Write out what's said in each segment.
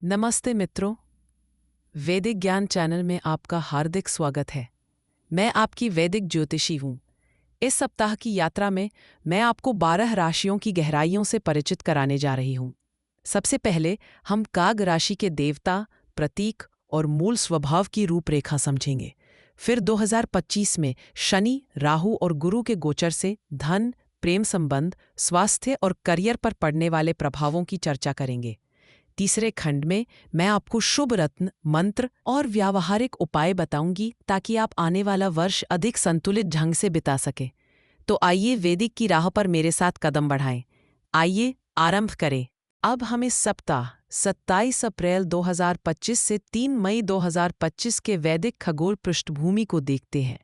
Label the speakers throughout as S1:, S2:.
S1: नमस्ते मित्रों, वैदिक ज्ञान चैनल में आपका हार्दिक स्वागत है। मैं आपकी वैदिक ज्योतिषी हूँ। इस सप्ताह की यात्रा में मैं आपको 12 राशियों की गहराइयों से परिचित कराने जा रही हूँ। सबसे पहले हम काग राशि के देवता, प्रतीक और मूल स्वभाव की रूपरेखा समझेंगे। फिर 2025 में शनि, राहु और गुरु के गोचर से धन, प्रेम संबंध, स्वास्थ्य और करियर पर पड़ने वाले प्रभावों की चर्चा करेंगे। तीसरे खंड में मैं आपको शुभ रत्न, मंत्र और व्यावहारिक उपाय बताऊंगी ताकि आप आने वाला वर्ष अधिक संतुलित ढंग से बिता सके। तो आइए वैदिक की राह पर मेरे साथ कदम बढ़ाएं। आइए आरंभ करें। अब हम इस सप्ताह 27 अप्रैल 2025 से 3 मई 2025 के वैदिक खगोल पृष्ठभूमि को देखते हैं।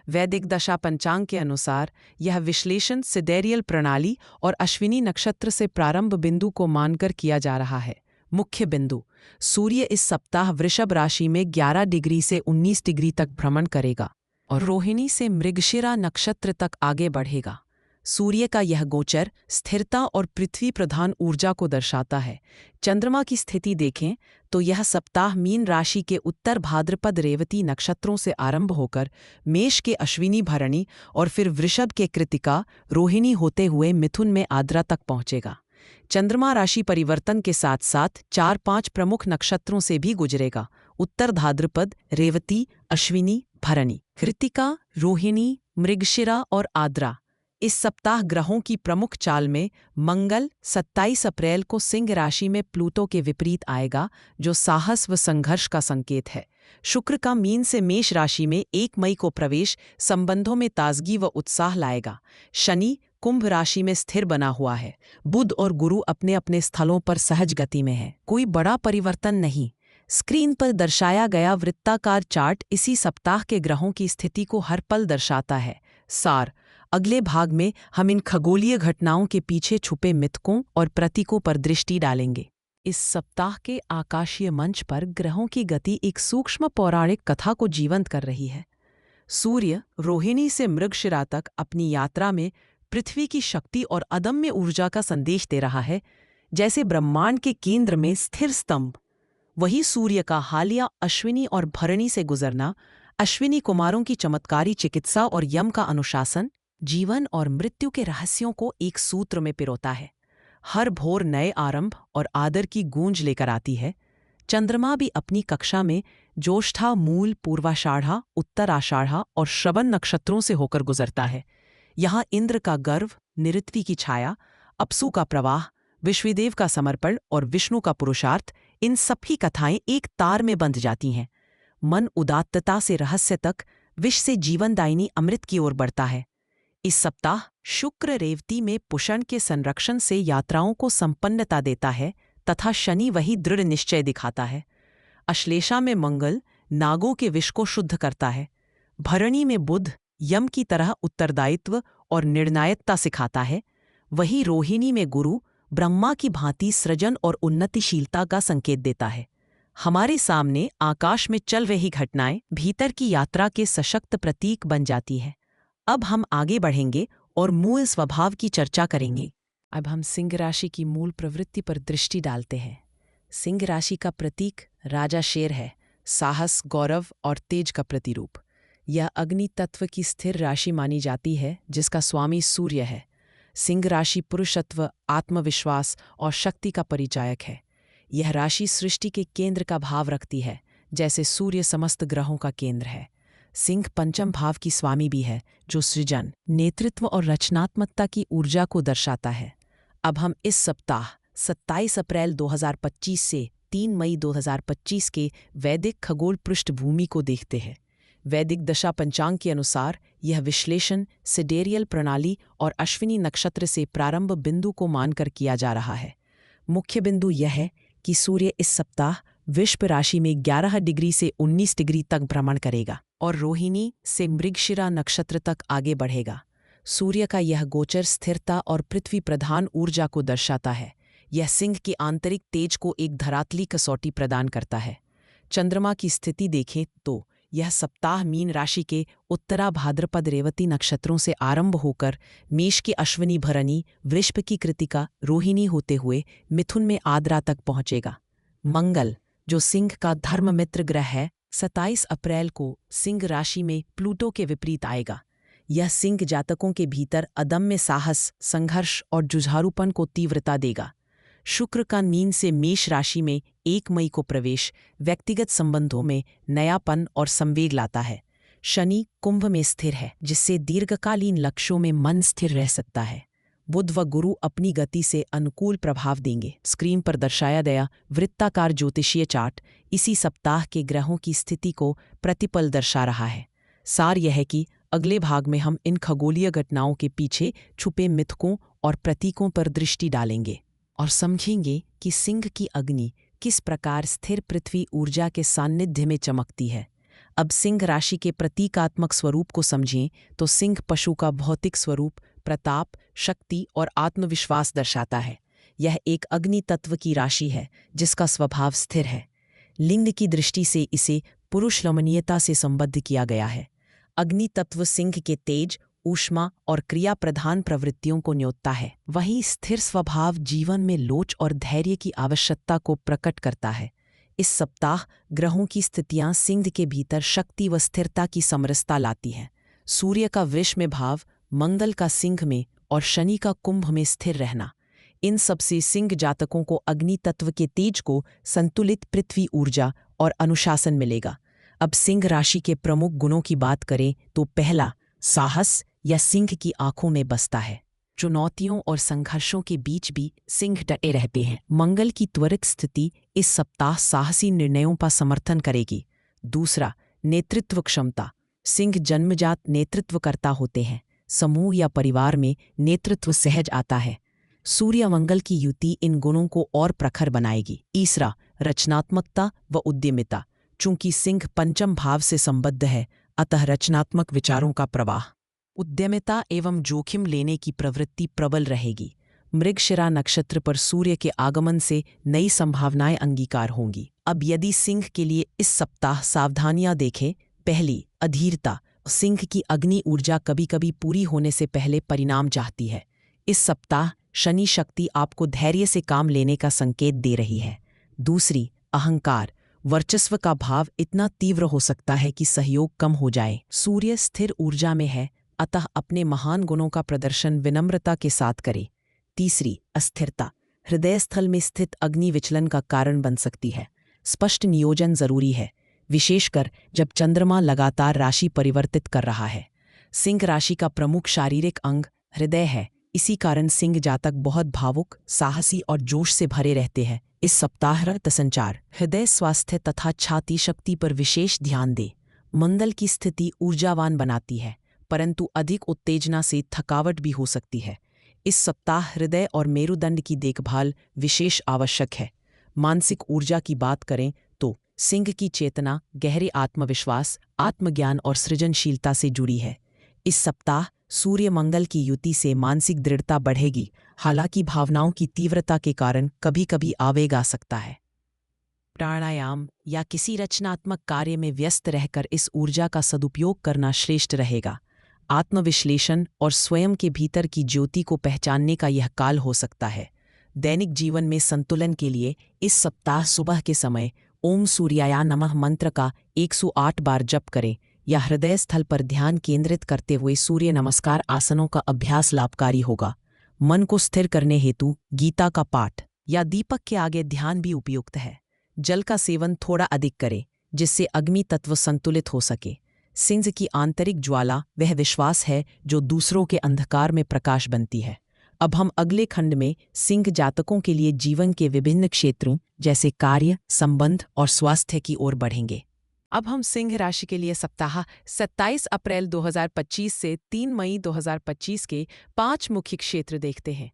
S1: वैदिक दशा पंचांग के अनुसार यह विश्लेषण सिदेरियल प्रणाली और अश्विनी नक्षत्र से प्रारंभ बिंदु को मानकर किया जा रहा है। मुख्य बिंदु: सूर्य इस सप्ताह वृषभ राशि में 11 डिग्री से 19 डिग्री तक भ्रमण करेगा और रोहिणी से मृगशिरा नक्षत्र तक आगे बढ़ेगा। सूर्य का यह गोचर स्थिरता और पृथ्वी प्रधान ऊर्जा को दर्शाता है। चंद्रमा की स्थिति देखें तो यह सप्ताह मीन राशि के उत्तर भाद्रपद रेवती नक्षत्रों से आरंभ होकर मेष के अश्विनी भरणी और फिर वृषभ के कृतिका रोहिणी होते हुए मिथुन में आद्रा तक पहुंचेगा। चंद्रमा राशि परिवर्तन के साथ साथ 4-5 प्रमुख नक्षत्रों से भी गुजरेगा: उत्तर भाद्रपद, रेवती, अश्विनी, भरणी, कृतिका, रोहिणी, मृगशिरा और आद्रा। इस सप्ताह ग्रहों की प्रमुख चाल में मंगल 27 अप्रैल को सिंह राशि में प्लूटो के विपरीत आएगा, जो साहस व संघर्ष का संकेत है। शुक्र का मीन से मेष राशि में 1 मई को प्रवेश संबंधों में ताजगी व उत्साह लाएगा। शनि कुंभ राशि में स्थिर बना हुआ है। बुध और गुरु अपने अपने स्थलों पर सहज गति में हैं। कोई बड़ा परिवर्तन नहीं। स्क्रीन पर दर्शाया गया वृत्ताकार चार्ट इसी सप्ताह के ग्रहों की स्थिति को हर पल दर्शाता है। सार: अगले भाग में हम इन खगोलीय घटनाओं के पीछे छुपे मिथकों और प्रतीकों पर दृष्टि डालेंगे। इस सप्ताह के आकाशीय मंच पर ग्रहों की गति एक सूक्ष्म पौराणिक कथा को जीवंत कर रही है। सूर्य रोहिणी से मृगशिरा तक अपनी यात्रा में पृथ्वी की शक्ति और अदम्य ऊर्जा का संदेश दे रहा है, जैसे ब्रह्मांड के केंद्र में स्थिर स्तंभ। वही सूर्य का हालिया अश्विनी और भरणी से गुजरना अश्विनी कुमारों की चमत्कारी चिकित्सा और यम का अनुशासन, जीवन और मृत्यु के रहस्यों को एक सूत्र में पिरोता है। हर भोर नए आरंभ और आदर की गूंज लेकर आती है। चंद्रमा भी अपनी कक्षा में ज्येष्ठा, मूल, पूर्वाषाढ़ा, उत्तराषाढ़ा और श्रवण नक्षत्रों से होकर गुजरता है। यहाँ इंद्र का गर्व, निऋत्वि की छाया, अपसु का प्रवाह, विश्वदेव का समर्पण और विष्णु का पुरुषार्थ, इन सभी कथाएं एक तार में बंध जाती हैं। मन उदात्तता से रहस्य तक, विष से जीवनदायिनी अमृत की ओर बढ़ता है। इस सप्ताह शुक्र रेवती में पुषण के संरक्षण से यात्राओं को संपन्नता देता है तथा शनि वही दृढ़ निश्चय दिखाता है। अश्लेषा में मंगल नागों के विष को शुद्ध करता है। भरणी में बुध यम की तरह उत्तरदायित्व और निर्णायकता सिखाता है। वही रोहिणी में गुरु ब्रह्मा की भांति सृजन और उन्नतिशीलता का संकेत देता है। हमारे सामने आकाश में चल रही घटनाएं भीतर की यात्रा के सशक्त प्रतीक बन जाती है। अब हम आगे बढ़ेंगे और मूल स्वभाव की चर्चा करेंगे। अब हम सिंह राशि की मूल प्रवृत्ति पर दृष्टि डालते हैं। सिंह राशि का प्रतीक राजा शेर है, साहस, गौरव और तेज का प्रतिरूप। यह अग्नि तत्व की स्थिर राशि मानी जाती है, जिसका स्वामी सूर्य है। सिंह राशि पुरुषत्व, आत्मविश्वास और शक्ति का परिचायक है। यह राशि सृष्टि के केंद्र का भाव रखती है, जैसे सूर्य समस्त ग्रहों का केंद्र है। सिंह पंचम भाव की स्वामी भी है, जो सृजन, नेतृत्व और रचनात्मकता की ऊर्जा को दर्शाता है। अब हम इस सप्ताह 27 अप्रैल 2025 से 3 मई 2025 के वैदिक खगोल पृष्ठभूमि को देखते हैं। वैदिक दशा पंचांग के अनुसार यह विश्लेषण सिडेरियल प्रणाली और अश्विनी नक्षत्र से प्रारंभ बिंदु को मानकर किया जा रहा है। मुख्य बिंदु यह है कि सूर्य इस सप्ताह वृषभ राशि में 11 डिग्री से 19 डिग्री तक भ्रमण करेगा और रोहिणी से मृगशिरा नक्षत्र तक आगे बढ़ेगा। सूर्य का यह गोचर स्थिरता और पृथ्वी प्रधान ऊर्जा को दर्शाता है। यह सिंह की आंतरिक तेज को एक धरातली कसौटी प्रदान करता है। चंद्रमा की स्थिति देखें तो यह सप्ताह मीन राशि के उत्तरा भाद्रपद रेवती नक्षत्रों से आरंभ होकर मेष की अश्विनी भरणी, वृषभ की कृतिका, रोहिणी होते हुए मिथुन में आद्रा तक पहुंचेगा। मंगल, जो सिंह का धर्म मित्र ग्रह है, 27 अप्रैल को सिंह राशि में प्लूटो के विपरीत आएगा। यह सिंह जातकों के भीतर अदम्य साहस, संघर्ष और जुझारूपन को तीव्रता देगा। शुक्र का मीन से मेष राशि में 1 मई को प्रवेश व्यक्तिगत संबंधों में नयापन और संवेग लाता है। शनि कुंभ में स्थिर है, जिससे दीर्घकालीन लक्ष्यों में मन स्थिर रह सकता है। बुध व गुरु अपनी गति से अनुकूल प्रभाव देंगे। स्क्रीन पर दर्शाया गया वृत्ताकार ज्योतिषीय चार्ट इसी सप्ताह के ग्रहों की स्थिति को प्रतिपल दर्शा रहा है। सार यह है कि अगले भाग में हम इन खगोलीय घटनाओं के पीछे छुपे मिथकों और प्रतीकों पर दृष्टि डालेंगे और समझेंगे कि सिंह की अग्नि किस प्रकार स्थिर पृथ्वी ऊर्जा के सान्निध्य में चमकती है। अब सिंह राशि के प्रतीकात्मक स्वरूप को समझें तो सिंह पशु का भौतिक स्वरूप प्रताप, शक्ति और आत्मविश्वास दर्शाता है। यह एक अग्नि तत्व की राशि है जिसका स्वभाव स्थिर है। लिंग की दृष्टि से इसे पुरुष रमणीयता से संबद्ध किया गया है। अग्नि तत्व सिंह के तेज, ऊष्मा और क्रिया प्रधान प्रवृत्तियों को न्योतता है। वहीं स्थिर स्वभाव जीवन में लोच और धैर्य की आवश्यकता को प्रकट करता है। इस सप्ताह ग्रहों की स्थितियां सिंह के भीतर शक्ति व स्थिरता की समरसता लाती हैं। सूर्य का वृष में भाव, मंगल का सिंह में और शनि का कुंभ में स्थिर रहना, इन सबसे सिंह जातकों को अग्नि तत्व के तेज को संतुलित पृथ्वी ऊर्जा और अनुशासन मिलेगा। अब सिंह राशि के प्रमुख गुणों की बात करें तो पहला, साहस या सिंह की आंखों में बसता है। चुनौतियों और संघर्षों के बीच भी सिंह डटे रहते हैं। मंगल की त्वरित स्थिति इस सप्ताह साहसी निर्णयों का समर्थन करेगी। दूसरा, नेतृत्व क्षमता। सिंह जन्मजात नेतृत्वकर्ता होते हैं। समूह या परिवार में नेतृत्व सहज आता है। सूर्य मंगल की युति इन गुणों को और प्रखर बनाएगी। तीसरा, रचनात्मकता व उद्यमिता। चूंकि सिंह पंचम भाव से संबद्ध है, अतः रचनात्मक विचारों का प्रवाह, उद्यमिता एवं जोखिम लेने की प्रवृत्ति प्रबल रहेगी। मृगशिरा नक्षत्र पर सूर्य के आगमन से नई संभावनाएं अंगीकार होंगी। अब यदि सिंह के लिए इस सप्ताह सावधानियां देखें। पहली, अधीरता। सिंह की अग्नि ऊर्जा कभी कभी पूरी होने से पहले परिणाम चाहती है। इस सप्ताह शनि शक्ति आपको धैर्य से काम लेने का संकेत दे रही है। दूसरी, अहंकार। वर्चस्व का भाव इतना तीव्र हो सकता है कि सहयोग कम हो जाए। सूर्य स्थिर ऊर्जा में है, अतः अपने महान गुणों का प्रदर्शन विनम्रता के साथ करे। तीसरी, अस्थिरता। हृदय स्थल में स्थित अग्नि विचलन का कारण बन सकती है। स्पष्ट नियोजन जरूरी है, विशेषकर जब चंद्रमा लगातार राशि परिवर्तित कर रहा है। सिंह राशि का प्रमुख शारीरिक अंग हृदय है। इसी कारण सिंह जातक बहुत भावुक, साहसी और जोश से भरे रहते हैं। इस सप्ताह रक्त संचार, हृदय स्वास्थ्य तथा छाती शक्ति पर विशेष ध्यान दें। मंगल की स्थिति ऊर्जावान बनाती है, परंतु अधिक उत्तेजना से थकावट भी हो सकती है। इस सप्ताह हृदय और मेरुदंड की देखभाल विशेष आवश्यक है। मानसिक ऊर्जा की बात करें तो सिंह की चेतना गहरे आत्मविश्वास, आत्मज्ञान और सृजनशीलता से जुड़ी है। इस सप्ताह सूर्य मंगल की युति से मानसिक दृढ़ता बढ़ेगी, हालांकि भावनाओं की तीव्रता के कारण कभी कभी आवेग आ सकता है। प्राणायाम या किसी रचनात्मक कार्य में व्यस्त रहकर इस ऊर्जा का सदुपयोग करना श्रेष्ठ रहेगा। आत्मविश्लेषण और स्वयं के भीतर की ज्योति को पहचानने का यह काल हो सकता है। दैनिक जीवन में संतुलन के लिए इस सप्ताह सुबह के समय ओम सूर्याय नमः मंत्र का 108 बार जप करें या हृदय स्थल पर ध्यान केंद्रित करते हुए सूर्य नमस्कार आसनों का अभ्यास लाभकारी होगा। मन को स्थिर करने हेतु गीता का पाठ या दीपक के आगे ध्यान भी उपयुक्त है। जल का सेवन थोड़ा अधिक करें, जिससे अग्नि तत्व संतुलित हो सके। सिंह की आंतरिक ज्वाला वह विश्वास है जो दूसरों के अंधकार में प्रकाश बनती है। अब हम अगले खंड में सिंह जातकों के लिए जीवन के विभिन्न क्षेत्रों जैसे कार्य, संबंध और स्वास्थ्य की ओर बढ़ेंगे। अब हम सिंह राशि के लिए सप्ताह 27 अप्रैल 2025 से 3 मई 2025 के 5 मुख्य क्षेत्र देखते हैं।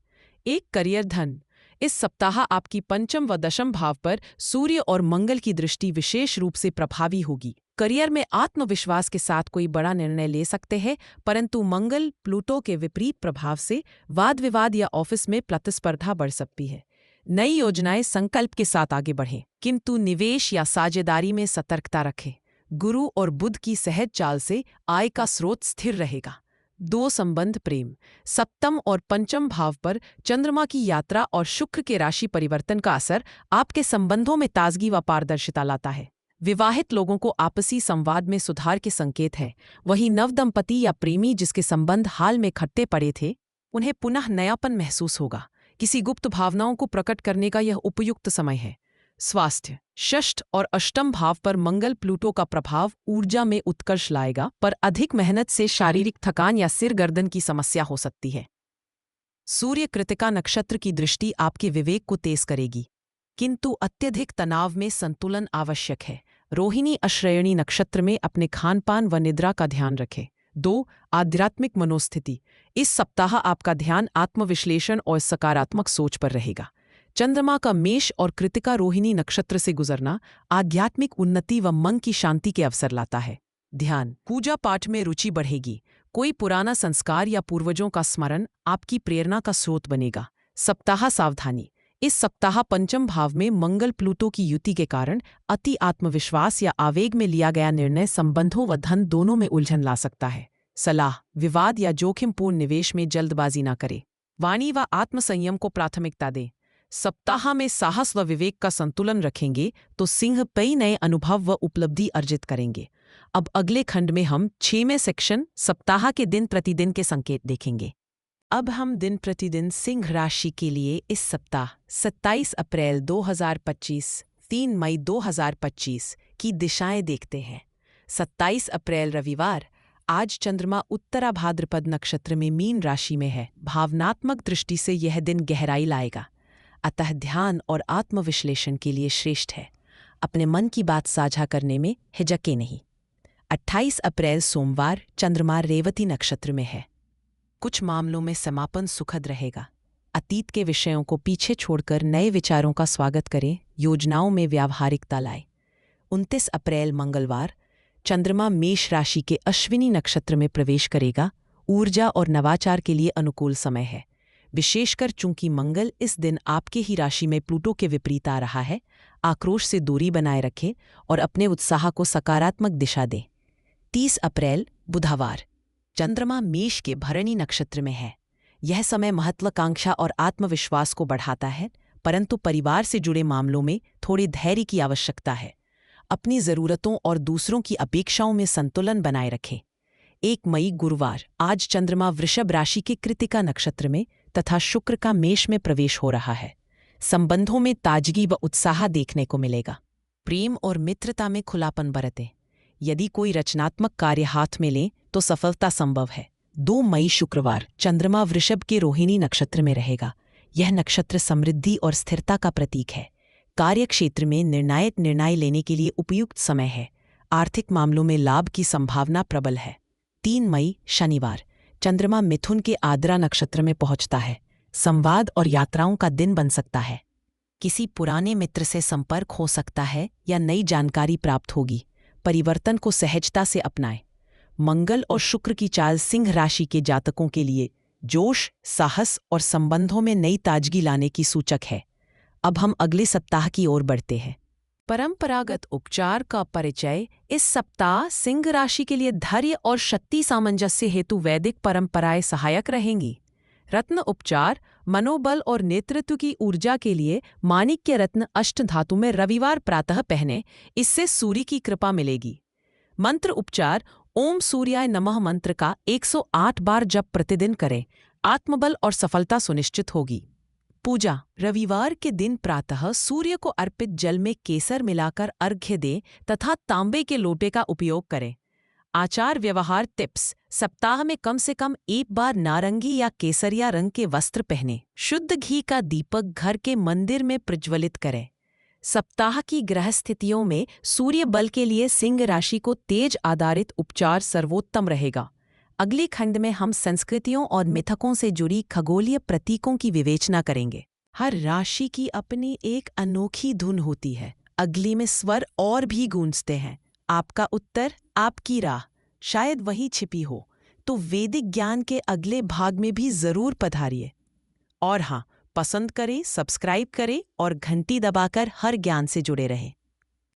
S1: एक, करियर धन। इस सप्ताह आपकी पंचम व दशम भाव पर सूर्य और मंगल की दृष्टि विशेष रूप से प्रभावी होगी। करियर में आत्मविश्वास के साथ कोई बड़ा निर्णय ले सकते हैं, परंतु मंगल प्लूटो के विपरीत प्रभाव से वाद विवाद या ऑफिस में प्रतिस्पर्धा बढ़ सकती है। नई योजनाएं संकल्प के साथ आगे बढ़ें, किंतु निवेश या साझेदारी में सतर्कता रखें। गुरु और बुध की सहज चाल से आय का स्रोत स्थिर रहेगा। 2 संबंध प्रेम। सप्तम और पंचम भाव पर चंद्रमा की यात्रा और शुक्र के राशि परिवर्तन का असर आपके संबंधों में ताजगी व पारदर्शिता लाता है। विवाहित लोगों को आपसी संवाद में सुधार के संकेत है। वहीं नवदंपति या प्रेमी जिसके संबंध हाल में खट्टे पड़े थे, उन्हें पुनः नयापन महसूस होगा। किसी गुप्त भावनाओं को प्रकट करने का यह उपयुक्त समय है। स्वास्थ्य। षष्ठ और अष्टम भाव पर मंगल प्लूटो का प्रभाव ऊर्जा में उत्कर्ष लाएगा, पर अधिक मेहनत से शारीरिक थकान या सिर गर्दन की समस्या हो सकती है। सूर्य कृतिका नक्षत्र की दृष्टि आपके विवेक को तेज करेगी, किंतु अत्यधिक तनाव में संतुलन आवश्यक है। रोहिणी अश्रयणी नक्षत्र में अपने खानपान व निद्रा का ध्यान रखें। 2. आध्यात्मिक मनोस्थिति। इस सप्ताह आपका ध्यान आत्मविश्लेषण और सकारात्मक सोच पर रहेगा। चंद्रमा का मेष और कृतिका रोहिणी नक्षत्र से गुजरना आध्यात्मिक उन्नति व मन की शांति के अवसर लाता है। ध्यान पूजा पाठ में रुचि बढ़ेगी। कोई पुराना संस्कार या पूर्वजों का स्मरण आपकी प्रेरणा का स्रोत बनेगा। सप्ताह सावधानी। इस सप्ताह पंचम भाव में मंगल प्लूटो की युति के कारण अति आत्मविश्वास या आवेग में लिया गया निर्णय संबंधों व धन दोनों में उलझन ला सकता है। सलाह, विवाद या जोखिमपूर्ण निवेश में जल्दबाजी न करें। वाणी व आत्मसंयम को प्राथमिकता दें। सप्ताह में साहस व विवेक का संतुलन रखेंगे तो सिंह कई नए अनुभव व उपलब्धि अर्जित करेंगे। अब अगले खंड में हम 6वें सेक्शन सप्ताह के दिन प्रतिदिन के संकेत देखेंगे। अब हम दिन प्रतिदिन सिंह राशि के लिए इस सप्ताह 27 अप्रैल 2025, 3 मई 2025 की दिशाएं देखते हैं। 27 अप्रैल रविवार। आज चंद्रमा उत्तरा भाद्रपद नक्षत्र में मीन राशि में है। भावनात्मक दृष्टि से यह दिन गहराई लाएगा, अतः ध्यान और आत्मविश्लेषण के लिए श्रेष्ठ है। अपने मन की बात साझा करने में हिचके नहीं। 28 अप्रैल सोमवार। चंद्रमा रेवती नक्षत्र में है। कुछ मामलों में समापन सुखद रहेगा। अतीत के विषयों को पीछे छोड़कर नए विचारों का स्वागत करें, योजनाओं में व्यावहारिकता लाएं। 29 अप्रैल मंगलवार। चंद्रमा मेष राशि के अश्विनी नक्षत्र में प्रवेश करेगा। ऊर्जा और नवाचार के लिए अनुकूल समय है, विशेषकर चूंकि मंगल इस दिन आपके ही राशि में प्लूटो के विपरीत आ रहा है। आक्रोश से दूरी बनाए रखें और अपने उत्साह को सकारात्मक दिशा दें। 30 अप्रैल बुधवार। चंद्रमा मेष के भरणी नक्षत्र में है। यह समय महत्वाकांक्षा और आत्मविश्वास को बढ़ाता है, परंतु परिवार से जुड़े मामलों में थोड़े धैर्य की आवश्यकता है। अपनी ज़रूरतों और दूसरों की अपेक्षाओं में संतुलन बनाए रखें। 1 मई गुरुवार। आज चंद्रमा वृषभ राशि के कृतिका नक्षत्र में तथा शुक्र का मेष में प्रवेश हो रहा है। संबंधों में ताजगी व उत्साह देखने को मिलेगा। प्रेम और मित्रता में खुलापन बरतें। यदि कोई रचनात्मक कार्य हाथ में लें तो सफलता संभव है। 2 मई शुक्रवार। चंद्रमा वृषभ के रोहिणी नक्षत्र में रहेगा। यह नक्षत्र समृद्धि और स्थिरता का प्रतीक है। कार्यक्षेत्र में निर्णायक निर्णय लेने के लिए उपयुक्त समय है। आर्थिक मामलों में लाभ की संभावना प्रबल है। 3 मई शनिवार। चंद्रमा मिथुन के आद्रा नक्षत्र में पहुंचता है। संवाद और यात्राओं का दिन बन सकता है। किसी पुराने मित्र से संपर्क हो सकता है या नई जानकारी प्राप्त होगी। परिवर्तन को सहजता से अपनाएं। मंगल और शुक्र की चाल सिंह राशि के जातकों के लिए जोश, साहस और संबंधों में नई ताजगी लाने की सूचक है। अब हम अगले सप्ताह की ओर बढ़ते हैं। परंपरागत उपचार का परिचय। इस सप्ताह सिंह राशि के लिए धैर्य और शक्ति सामंजस्य हेतु वैदिक परंपराएं सहायक रहेंगी। रत्न उपचार। मनोबल और नेतृत्व की ऊर्जा के लिए माणिक्य रत्न अष्ट धातु में रविवार प्रातः पहने, इससे सूर्य की कृपा मिलेगी। मंत्र उपचार। ओम सूर्याय नमः मंत्र का 108 बार जप प्रतिदिन करें, आत्मबल और सफलता सुनिश्चित होगी। पूजा। रविवार के दिन प्रातः सूर्य को अर्पित जल में केसर मिलाकर अर्घ्य दें तथा तांबे के लोटे का उपयोग करें। आचार व्यवहार टिप्स। सप्ताह में कम से कम एक बार नारंगी या केसरिया रंग के वस्त्र पहनें। शुद्ध घी का दीपक घर के मंदिर में प्रज्वलित करें। सप्ताह की ग्रह स्थितियों में सूर्य बल के लिए सिंह राशि को तेज आधारित उपचार सर्वोत्तम रहेगा। अगले खंड में हम संस्कृतियों और मिथकों से जुड़ी खगोलीय प्रतीकों की विवेचना करेंगे। हर राशि की अपनी एक अनोखी धुन होती है। अगली में स्वर और भी गूंजते हैं। आपका उत्तर, आपकी राह शायद वही छिपी हो। तो वैदिक ज्ञान के अगले भाग में भी जरूर पधारिए। और हाँ, पसंद करें, सब्सक्राइब करें और घंटी दबाकर हर ज्ञान से जुड़े रहें।